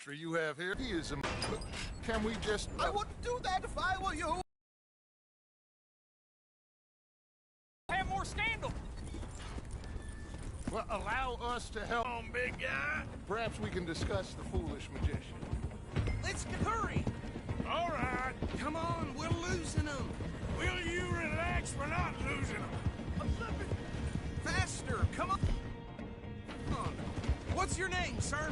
You have here. He is a... Can we just... I wouldn't do that if I were you! Have more scandal! Well, allow us to help... Come on, big guy. Perhaps we can discuss the foolish magician. Let's hurry! All right. Come on, we're losing them! Will you relax? We're not losing them. Faster, come on! What's your name, sir?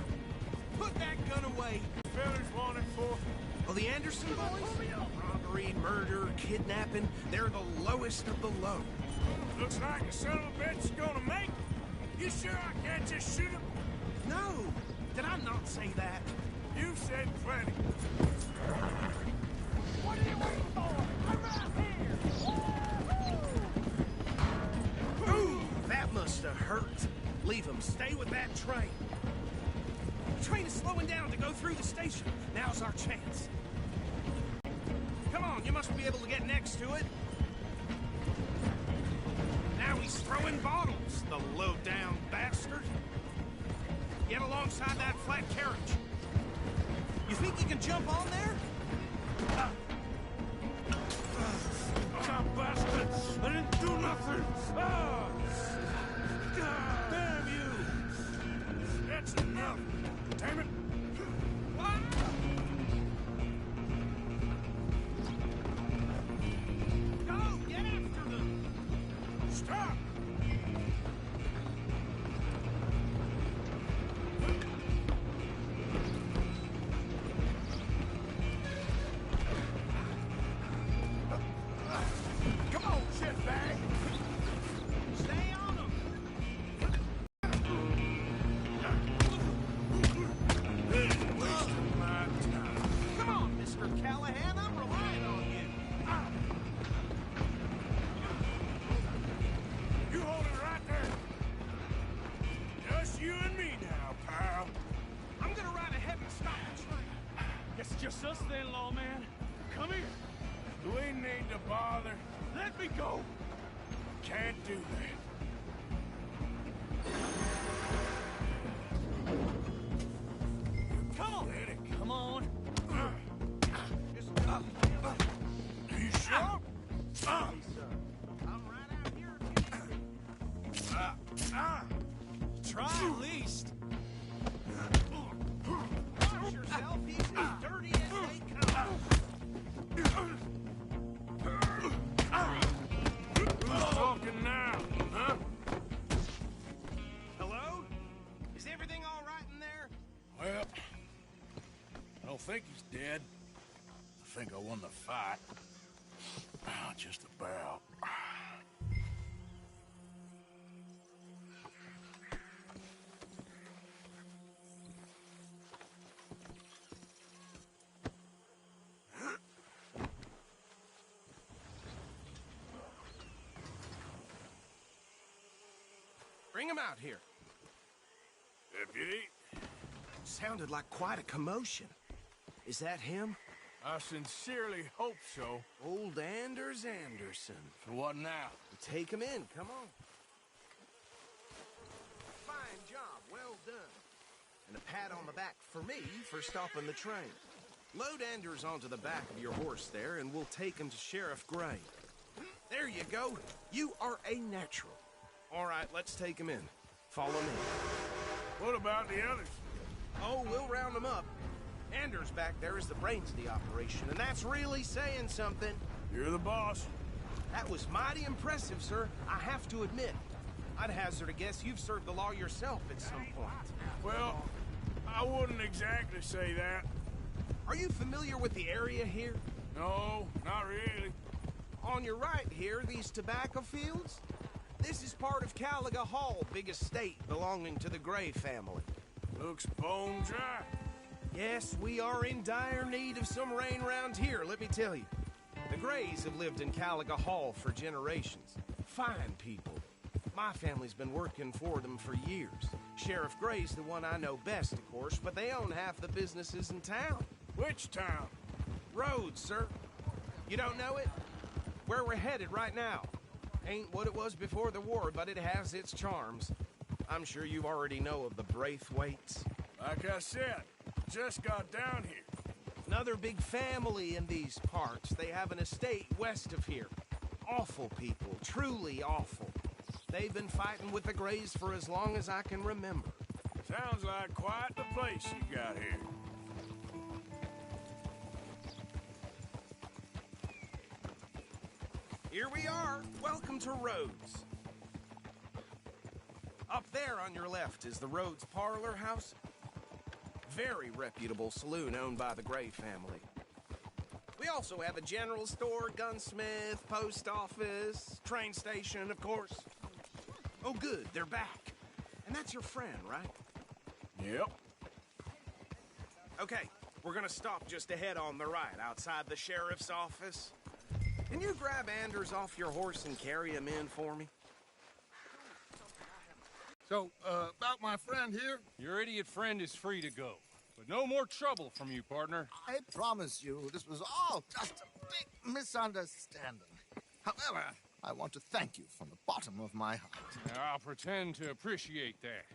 Put that gun away! Fellas wanted for... Well, the Anderson boys? Robbery, murder, kidnapping, they're the lowest of the low. Looks like the son of a bitch is gonna make it. You sure I can't just shoot him? No! Did I not say that? You said plenty. What are you waiting for? I'm right here! Ooh, that must have hurt. Leave them. Stay with that train. The train is slowing down to go through the station. Now's our chance. Come on, you must be able to get next to it. Now he's throwing bottles, the low-down bastard. Get alongside that flat carriage. You think you can jump on there? God, bastard! I didn't do nothing! Ah! God damn you! That's enough! Damn it! Go! Get after them! Stop! Come on, shitbag! Stay on them! Wasting my time. Come on, Mr. Callahan, I'm relying on you. You hold it right there. Just you and me now, pal. I'm gonna ride ahead and stop the train. Guess it's just us then, lawman. Come here. Do we need to bother? Let me go. Can't do that. Come on. Come on. Are you sure? I'm right out here. Try at least. Watch yourself, he's as dirty as they come. Who's talking now, huh? Hello? Is everything all right in there? Well, I don't think he's dead. I think I won the fight. Just about. Bring him out here. Deputy, Sounded like quite a commotion. Is that him? I sincerely hope so. Old Anders Anderson. For what now? Take him in, come on. Fine job, well done. And a pat on the back for me for stopping the train. Load Anders onto the back of your horse there, and we'll take him to Sheriff Gray. There you go. You are a natural. All right, let's take him in. Follow me. What about the others? Oh, we'll round them up. Anders back there is the brains of the operation, and that's really saying something. You're the boss. That was mighty impressive, sir. I have to admit. I'd hazard a guess you've served the law yourself at some point. Well, I wouldn't exactly say that. Are you familiar with the area here? No, not really. On your right here, these tobacco fields? This is part of Caliga Hall, big estate belonging to the Gray family. Looks bone dry. Yes, we are in dire need of some rain round here, let me tell you. The Grays have lived in Caliga Hall for generations. Fine people. My family's been working for them for years. Sheriff Gray's the one I know best, of course, but they own half the businesses in town. Which town? Rhodes, sir. You don't know it? Where we're headed right now. Ain't what it was before the war, but it has its charms. I'm sure you already know of the Braithwaites. Like I said, just got down here. Another big family in these parts. They have an estate west of here. Awful people, truly awful. They've been fighting with the Greys for as long as I can remember. Sounds like quite the place you got here. Here we are. Welcome to Rhodes. Up there on your left is the Rhodes Parlor House. Very reputable saloon owned by the Gray family. We also have a general store, gunsmith, post office, train station, of course. Oh, good, they're back. And that's your friend, right? Yep. Okay, we're gonna stop just ahead on the right, outside the sheriff's office. Can you grab Anders off your horse and carry him in for me? So, about my friend here? Your idiot friend is free to go. But no more trouble from you, partner. I promise you, this was all just a big misunderstanding. However, I want to thank you from the bottom of my heart. I'll pretend to appreciate that.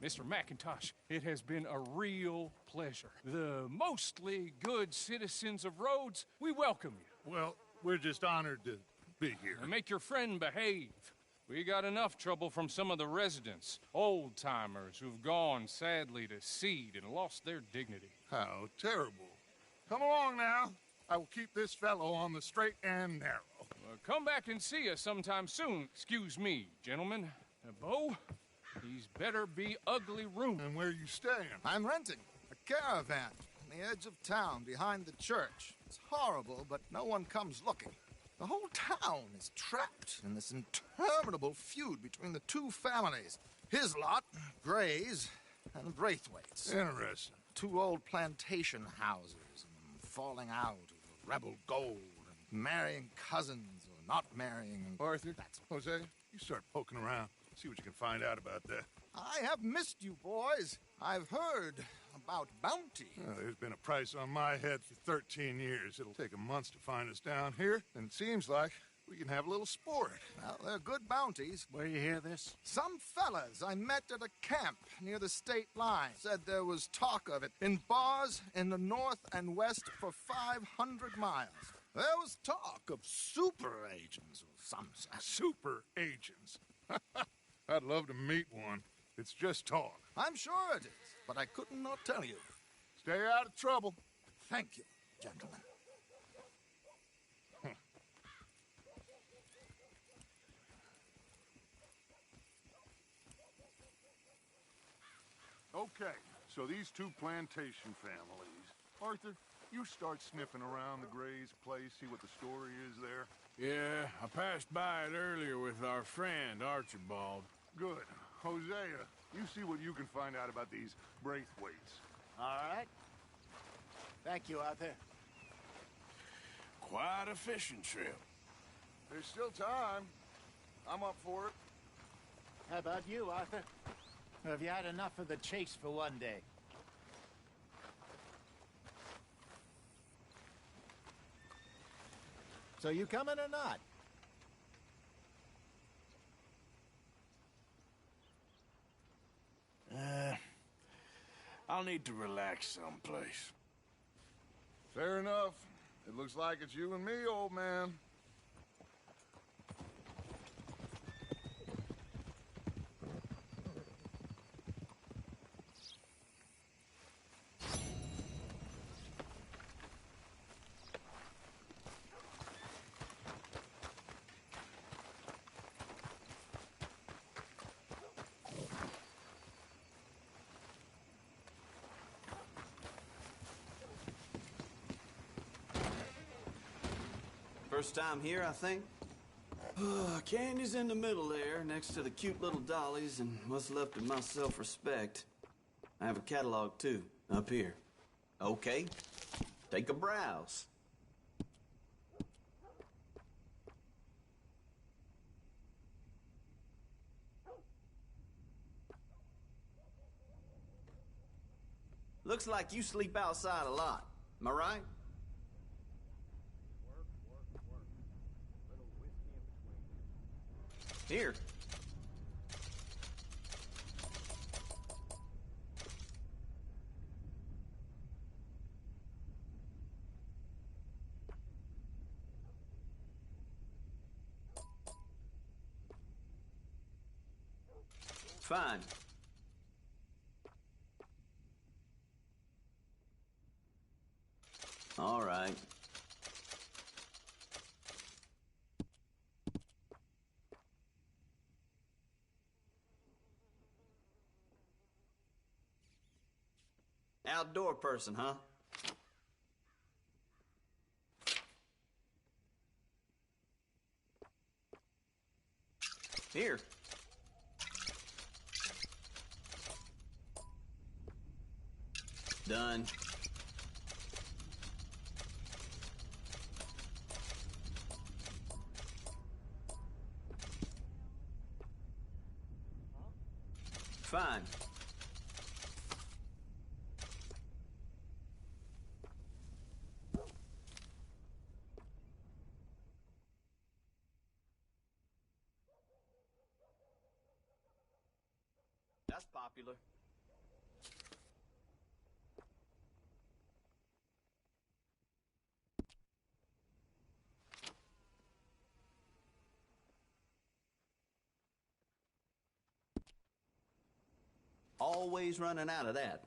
Mr. McIntosh, it has been a real pleasure. The mostly good citizens of Rhodes, we welcome you. Well, we're just honored to be here. And make your friend behave. We got enough trouble from some of the residents, old-timers who've gone, sadly, to seed and lost their dignity. How terrible. Come along now. I will keep this fellow on the straight and narrow. Come back and see us sometime soon. Excuse me, gentlemen. Bo, he's better be ugly room. And where you staying? I'm renting a caravan on the edge of town behind the church. It's horrible, but no one comes looking. The whole town is trapped in this interminable feud between the two families. His lot, Grays, and Braithwaite's. Interesting. Two old plantation houses, and falling out over rebel gold, and marrying cousins or not marrying. And Arthur, that's Jose, you start poking around. See what you can find out about that. I have missed you, boys. I've heard about bounty. Well, there's been a price on my head for 13 years. It'll take a month to find us down here, and it seems like we can have a little sport. Well, they're good bounties. Where you hear this? Some fellas I met at a camp near the state line said there was talk of it in bars in the north and west for 500 miles. There was talk of super agents of some sort. Super agents. I'd love to meet one. It's just talk. I'm sure it is, but I couldn't not tell you. Stay out of trouble. Thank you, gentlemen. Okay, so these two plantation families. Arthur, you start sniffing around the Gray's place, see what the story is there. Yeah, I passed by it earlier with our friend, Archibald. Good. Hosea, you see what you can find out about these Braithwaites. All right. Thank you, Arthur. Quite a fishing trip. There's still time. I'm up for it. How about you, Arthur? Or have you had enough of the chase for one day? So you coming or not? I'll need to relax someplace. Fair enough. It looks like it's you and me, old man. First time here, I think. Candy's in the middle there, next to the cute little dollies, and what's left of my self-respect. I have a catalog, too, up here. Okay, take a browse. Looks like you sleep outside a lot. Am I right? Here. Fine. All right. Outdoor person, huh? Here. Done. Fine. That's popular. Always running out of that.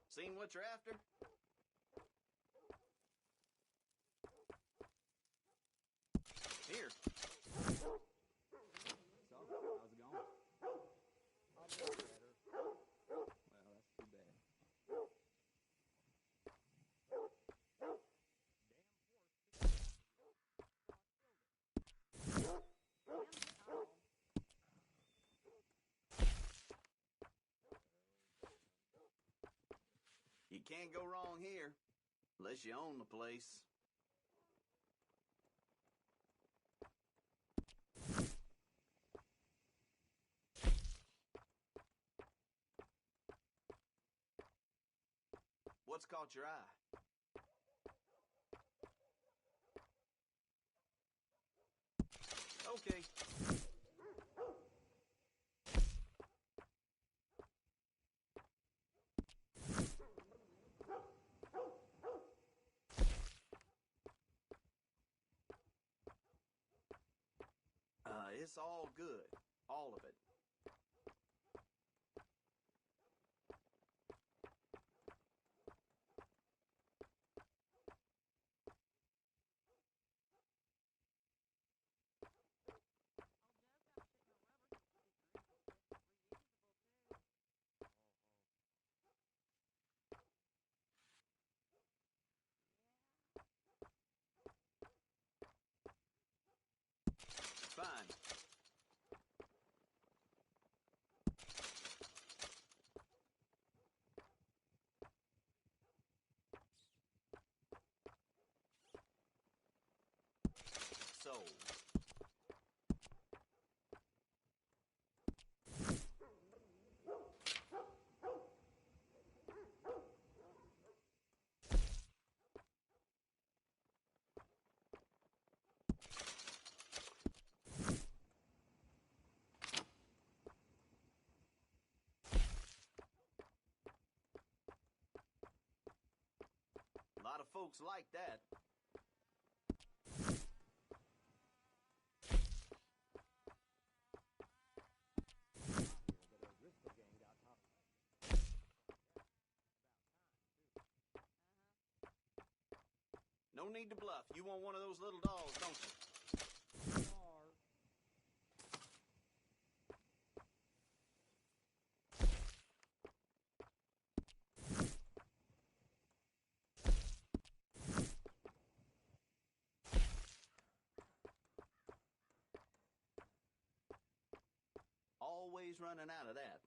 Seen what you're after? Here. So, how's it going? I'll get better. Well, that's too bad. You can't go wrong here, unless you own the place. What's caught your eye? Okay. It's all good. All of it. Fine. So. A lot of folks like that. No need to bluff. You want one of those little dogs, don't you? Always running out of that.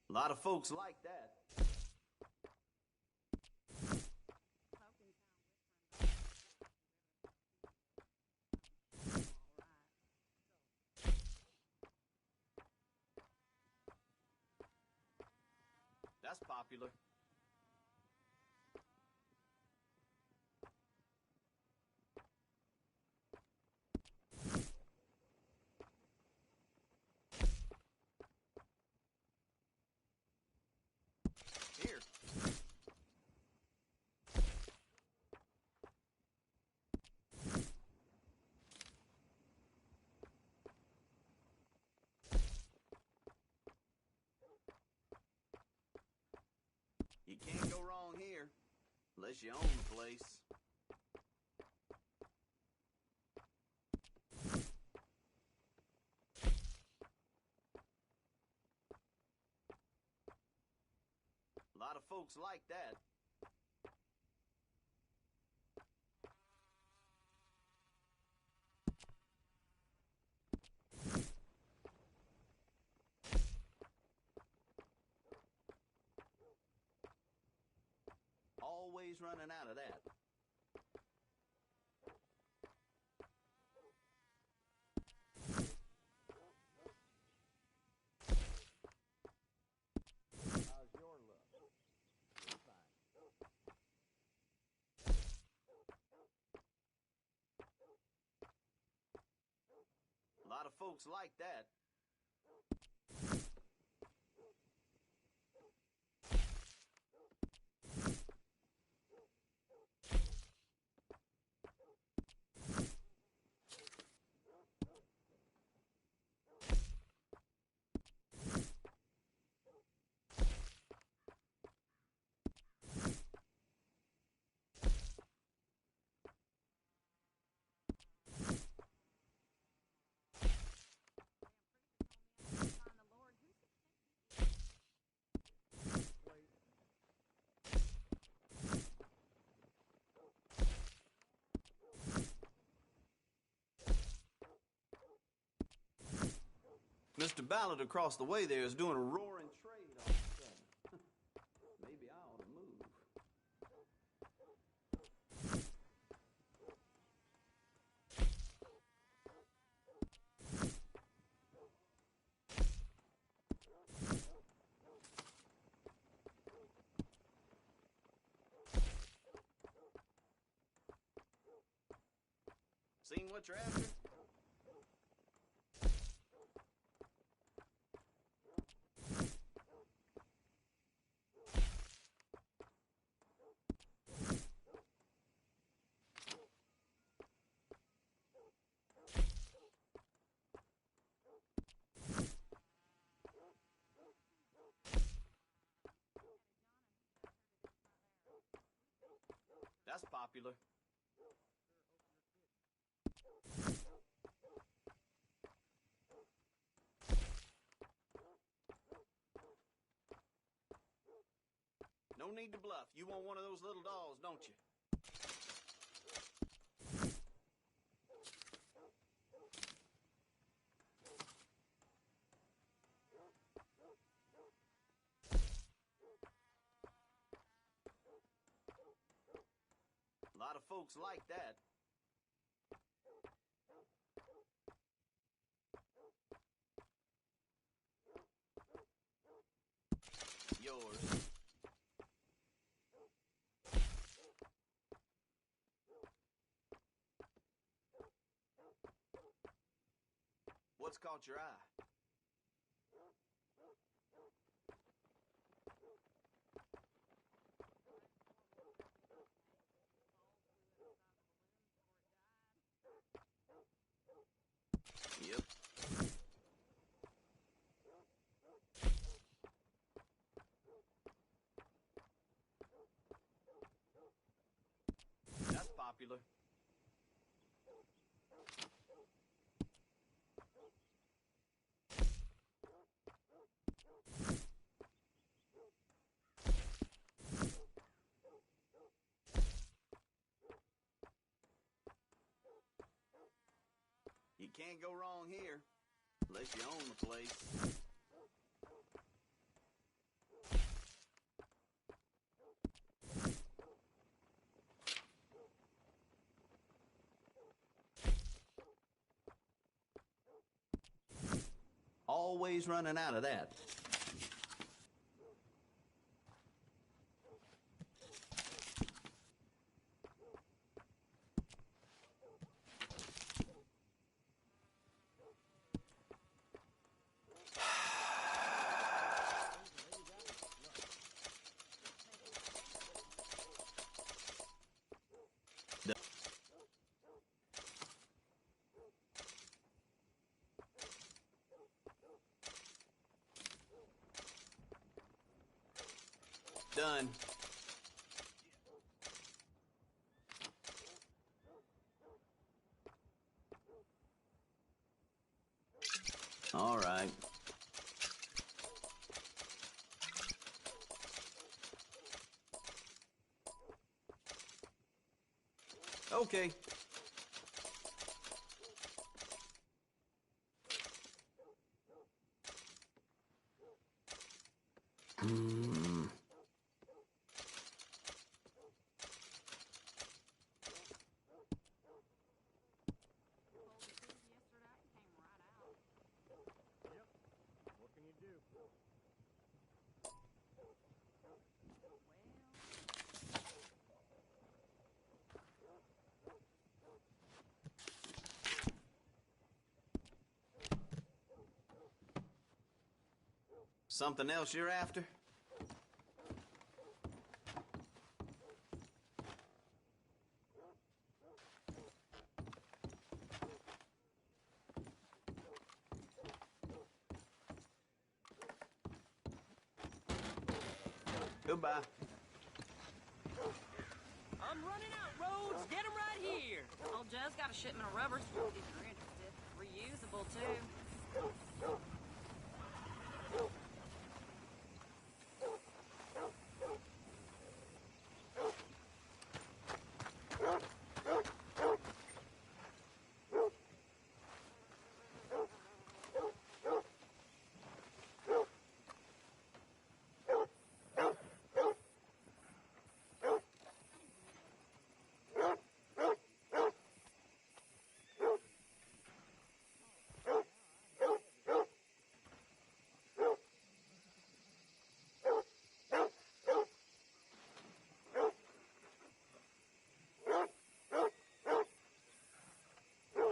A lot of folks like that. That's popular. Here. You can't go wrong here, unless you own the place. A lot of folks like that. Always running out of that. How's your luck? Fine. A lot of folks like that. Mr. Ballard across the way there is doing a roaring trade all of a sudden. Maybe I ought to move. Seen what you're after? That's popular. No need to bluff. You want one of those little dolls, don't you? A lot of folks like that. Yours. What's caught your eye? Yep. That's popular. You can't go wrong here, unless you own the place. Always running out of that. Done. All right. Okay. Something else you're after? Goodbye. I'm running out, Rhodes. Get him right here. Old Joe's got a shipment of rubbers, if you're interested. Reusable, too.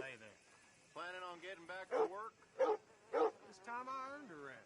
Hey there. Planning on getting back to work? This time I earned a rest.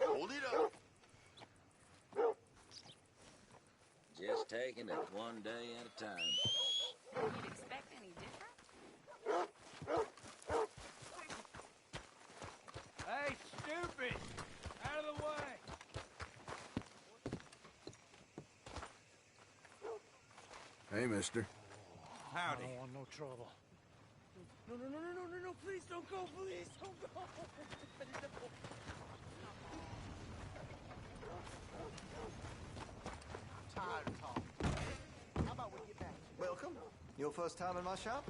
Hold it up. Just taking it one day at a time. You'd expect any different? Hey, stupid! Out of the way! Hey, mister. Howdy. I don't want no trouble. No, please don't go, please don't go. Tired of talking. How about we get back to it? Welcome. Your first time in my shop?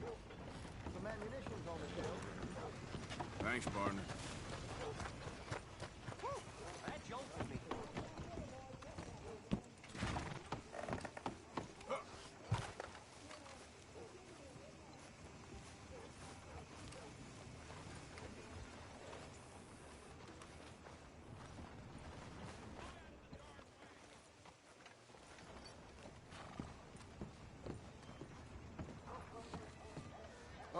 Some ammunition's on the shelf. Thanks, partner. That jolted me.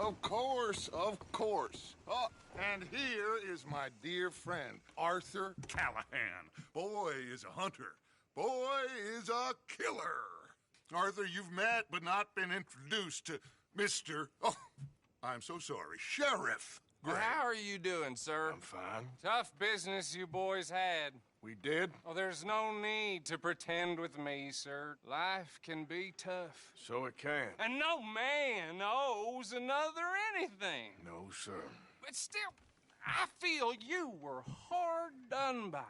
Of course, of course. Oh, and here is my dear friend, Arthur Callahan. Boy is a hunter. Boy is a killer. Arthur, you've met but not been introduced to Mr. Oh, I'm so sorry, Sheriff Gray. How are you doing, sir? I'm fine. Tough business you boys had. We did? Oh, there's no need to pretend with me, sir. Life can be tough. So it can. And no man owes another anything. No, sir. But still, I feel you were hard done by.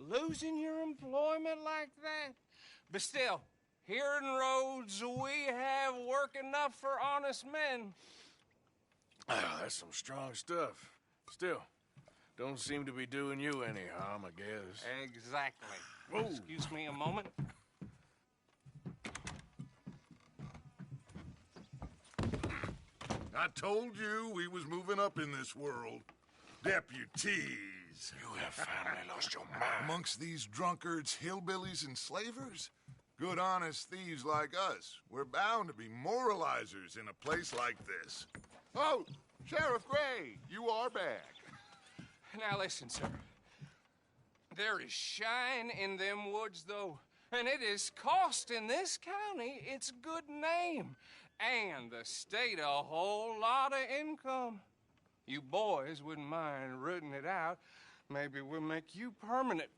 Losing your employment like that. But still, here in Rhodes, we have work enough for honest men. Ah, that's some strong stuff. Still, don't seem to be doing you any harm, I guess. Exactly. Whoa. Excuse me a moment. I told you we was moving up in this world. Deputies. You have finally lost your mind. Amongst these drunkards, hillbillies, and slavers? Good, honest thieves like us. We're bound to be moralizers in a place like this. Oh, Sheriff Gray, you are back. Now listen, sir. There is shine in them woods, though, and it is costing this county its good name and the state a whole lot of income. You boys wouldn't mind rooting it out. Maybe we'll make you permanent.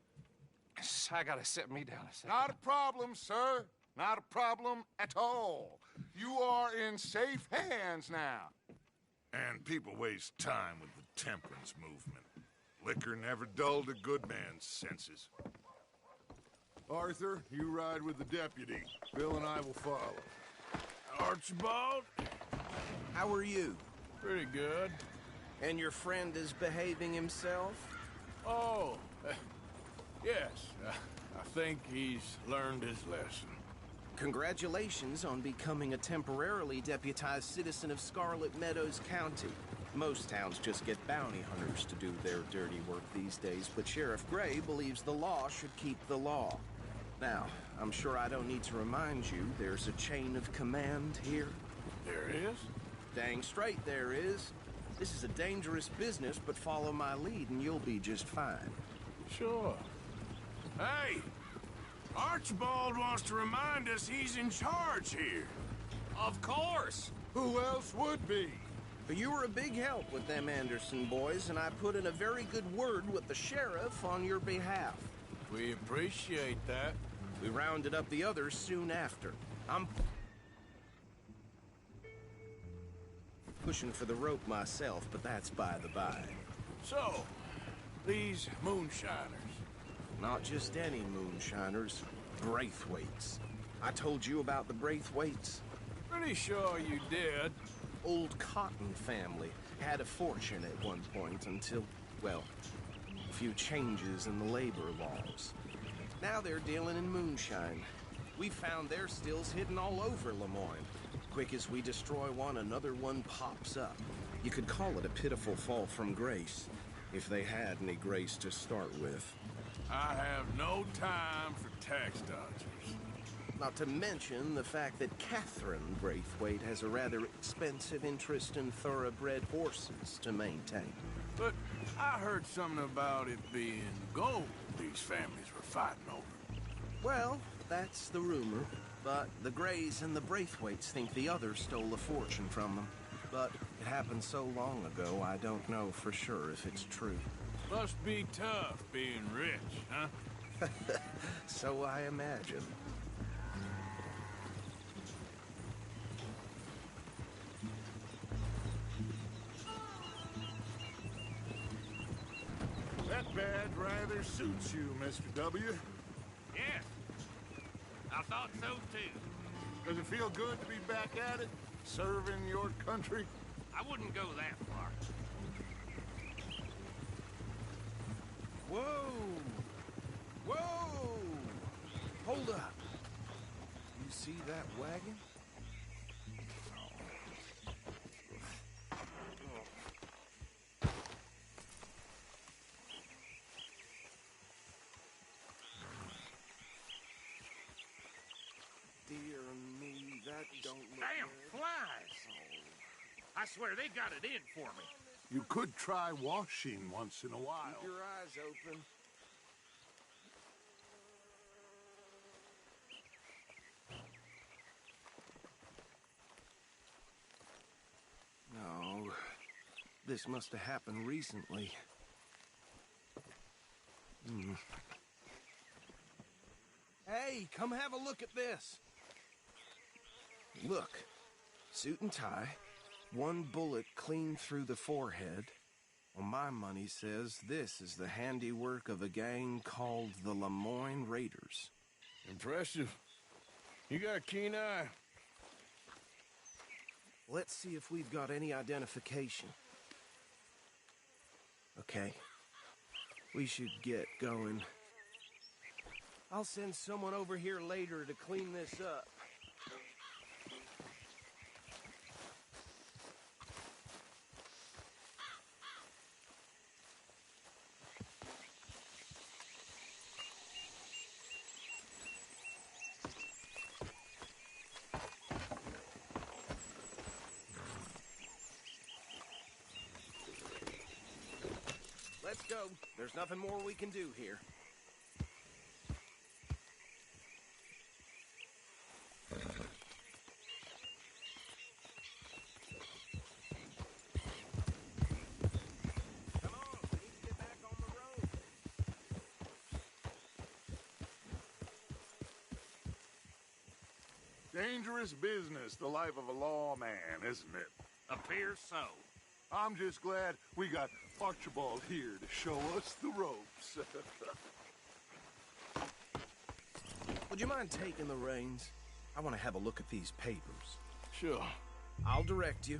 I gotta sit me down a second. Not a problem, sir. Not a problem at all. You are in safe hands now. And people waste time with the temperance movement. Liquor never dulled a good man's senses. Arthur, you ride with the deputy. Bill and I will follow. Archibald? How are you? Pretty good. And your friend is behaving himself? Oh, yes. I think he's learned his lesson. Congratulations on becoming a temporarily deputized citizen of Scarlet Meadows County. Most towns just get bounty hunters to do their dirty work these days, but Sheriff Gray believes the law should keep the law. Now, I'm sure I don't need to remind you there's a chain of command here. There is? Dang straight there is. This is a dangerous business, but follow my lead and you'll be just fine. Sure. Hey! Archibald wants to remind us he's in charge here. Of course. Who else would be? But you were a big help with them Anderson boys, and I put in a very good word with the sheriff on your behalf. We appreciate that. We rounded up the others soon after. I'm pushing for the rope myself, but that's by the by. So, these moonshiners. Not just any moonshiners, Braithwaites. I told you about the Braithwaites? Pretty sure you did. Old Cotton family had a fortune at one point until, well, a few changes in the labor laws. Now they're dealing in moonshine. We found their stills hidden all over Lemoyne. Quick as we destroy one, another one pops up. You could call it a pitiful fall from grace, if they had any grace to start with. I have no time for tax dodgers. Not to mention the fact that Catherine Braithwaite has a rather expensive interest in thoroughbred horses to maintain. But I heard something about it being gold these families were fighting over. Well, that's the rumor. But the Grays and the Braithwaites think the others stole a fortune from them. But it happened so long ago, I don't know for sure if it's true. Must be tough being rich, huh? So I imagine. That badge rather suits you, Mr. W. Yes, I thought so too. Does it feel good to be back at it? Serving your country? I wouldn't go that far. Whoa! Whoa! Hold up. You see that wagon? Dear me, that don't look Damn good. flies! I swear they got it in for me. You could try washing once in a while. Keep your eyes open. No, this must have happened recently. Hey, come have a look at this. Look, suit and tie, one bullet clean through the forehead. Well, my money says this is the handiwork of a gang called the Lemoyne Raiders. Impressive. You got a keen eye. Let's see if we've got any identification. Okay. We should get going. I'll send someone over here later to clean this up. Let's go. There's nothing more we can do here. Come on, we need to get back on the road. Dangerous business, the life of a lawman, isn't it? Appears so. I'm just glad we got Archibald here to show us the ropes. Would you mind taking the reins? I want to have a look at these papers. Sure. I'll direct you.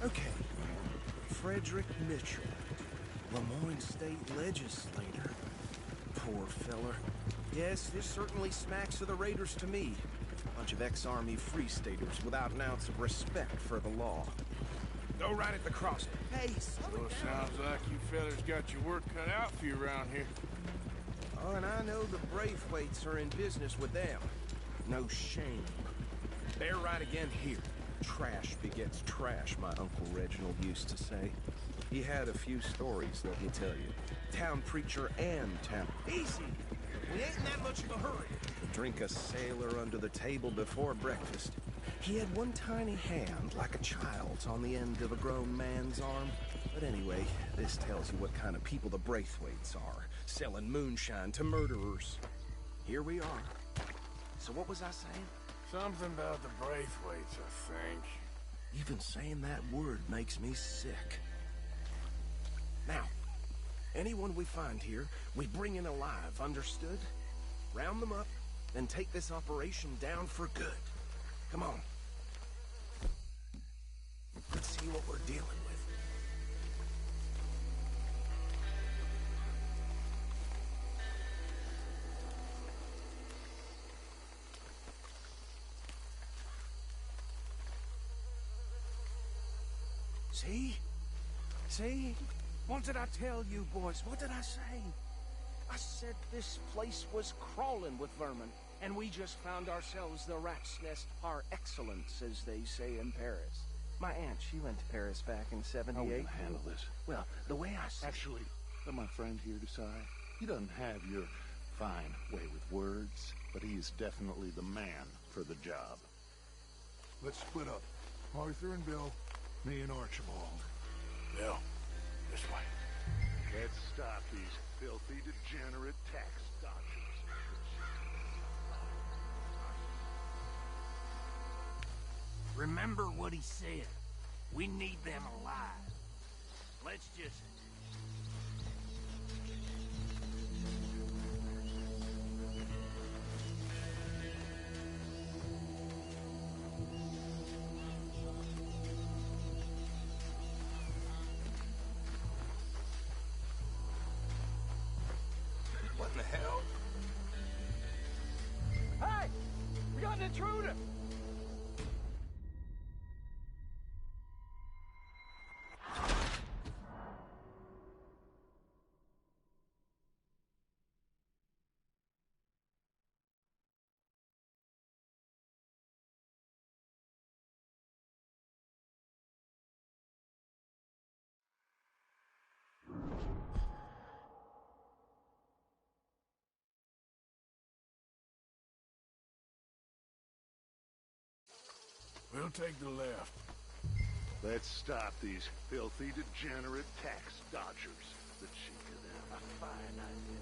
Okay. Frederick Mitchell, Lemoyne State Legislator. Poor feller. Yes, this certainly smacks of the Raiders to me. Bunch of ex-Army Free Staters without an ounce of respect for the law. Go right at the crossing. Hey, slow Well, it down. sounds like you fellas got your work cut out for you around here. Oh, and I know the Braithwaites are in business with them. No shame. Bear right again here. Trash begets trash, my Uncle Reginald used to say. He had a few stories, let me tell you. Town preacher and town... Easy! We ain't in that much of a hurry. Drink a sailor under the table before breakfast. He had one tiny hand, like a child's, on the end of a grown man's arm. But anyway, this tells you what kind of people the Braithwaites are, selling moonshine to murderers. Here we are. So what was I saying? Something about the Braithwaites, I think. Even saying that word makes me sick. Now, anyone we find here, we bring in alive, understood? Round them up, then take this operation down for good. Come on. Let's see what we're dealing with. See? See? What did I tell you, boys? What did I say? I said this place was crawling with vermin, and we just found ourselves the rat's nest par excellence, as they say in Paris. My aunt, she went to Paris back in '78. How are we gonna handle this? Well, the way I see Actually, let my friend here decide. He doesn't have your fine way with words, but he is definitely the man for the job. Let's split up. Arthur and Bill, me and Archibald. Bill, this way. Let's stop these filthy, degenerate tax dodgers. Remember what he said. We need them alive. Let's just... What in the hell? Hey! We got an intruder! We'll take the left. Let's stop these filthy, degenerate tax dodgers. The cheek of them. A fine idea.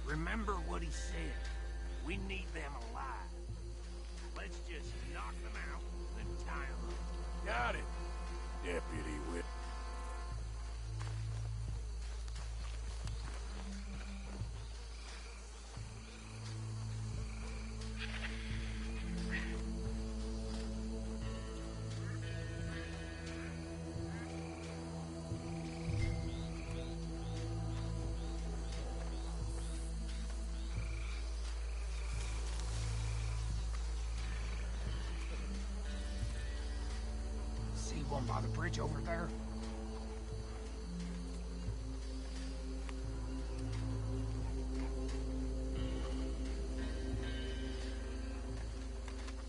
Remember what he said. We need them alive. Let's just knock them out and tie them up. Got it, Deputy Whip. See one by the bridge over there?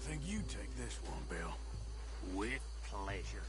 Think you take this one, Bill. With pleasure.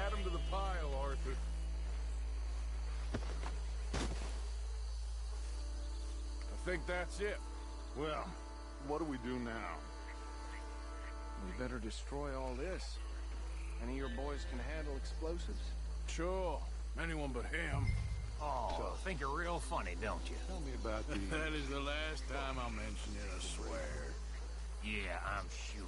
Add them to the pile, Arthur. I think that's it. Well, what do we do now? We better destroy all this. Any of your boys can handle explosives? Sure. Anyone but him. Oh, think you're real funny, don't you? Tell me about the... That is the last time I mention it, I swear. Yeah, I'm sure.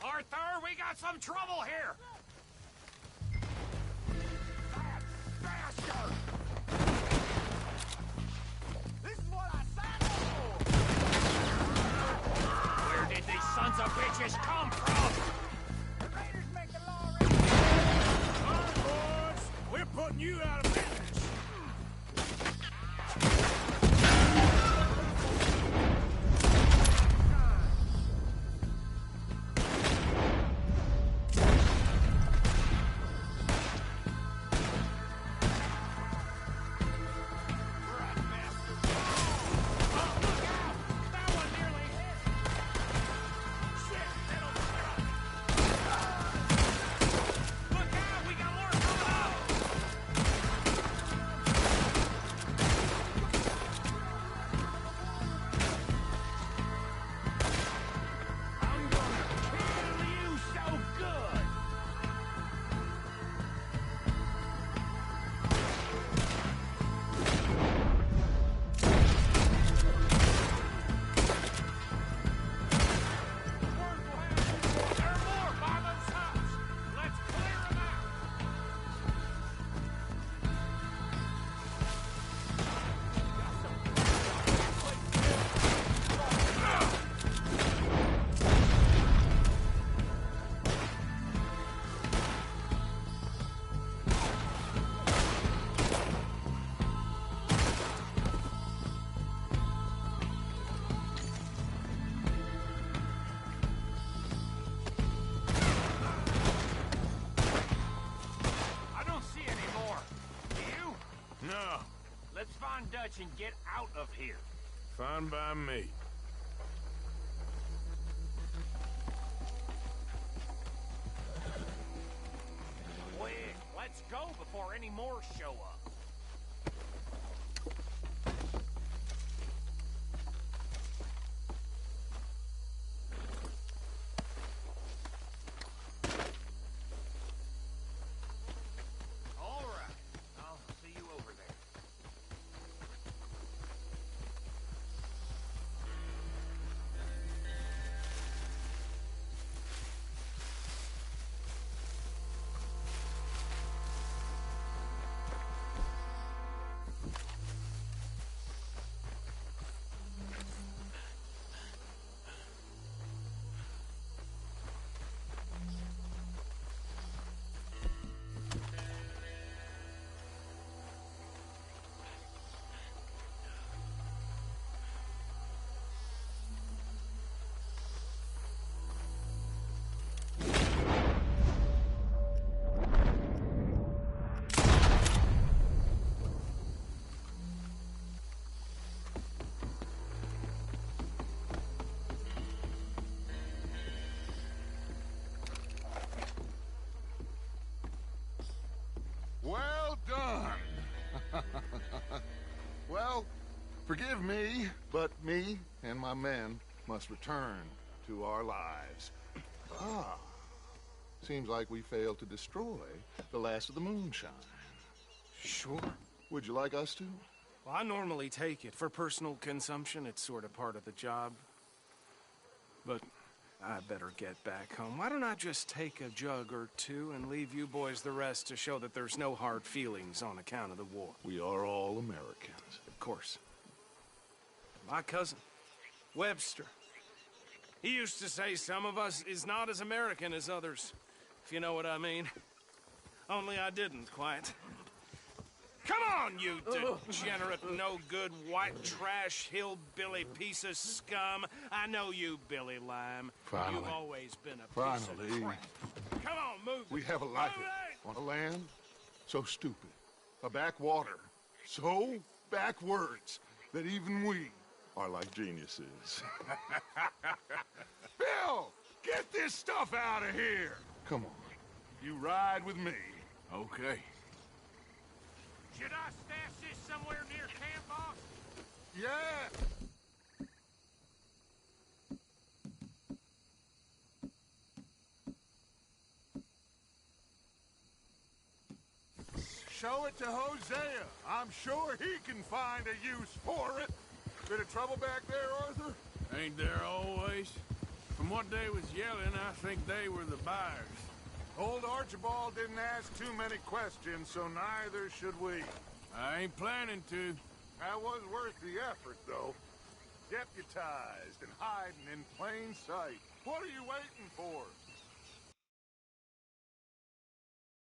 Arthur, we got some trouble here! That bastard! This is what I signed up for! Where did these sons of bitches come from? The Raiders make the law right. All right, boys. We're putting you out of business. Dutch and get out of here. Fine by me. Quick, let's go before any more show up. All right, I'll see you over there. Well done. Well, forgive me, but me and my men must return to our lives. Ah, seems like we failed to destroy the last of the moonshine. Sure. Would you like us to? Well, I normally take it. For personal consumption, it's sort of part of the job. But I better get back home. Why don't I just take a jug or two and leave you boys the rest to show that there's no hard feelings on account of the war? We are all Americans. Of course. My cousin, Webster, he used to say some of us is not as American as others, if you know what I mean. Only I didn't quite. Come on, you degenerate, no-good, white trash, hillbilly piece of scum. I know you, Billy Lime. Finally. You've always been a piece of crap. Come on, move it. We have a life on a land so stupid, a backwater so backwards that even we are like geniuses. Bill, get this stuff out of here. Come on, you ride with me. Okay. Should I stash this somewhere near camp, boss? Yeah. Show it to Hosea. I'm sure he can find a use for it. Bit of trouble back there, Arthur? Ain't there always? From what they was yelling, I think they were the buyers. Old Archibald didn't ask too many questions, so neither should we. I ain't planning to. That was worth the effort, though. Deputized and hiding in plain sight. What are you waiting for?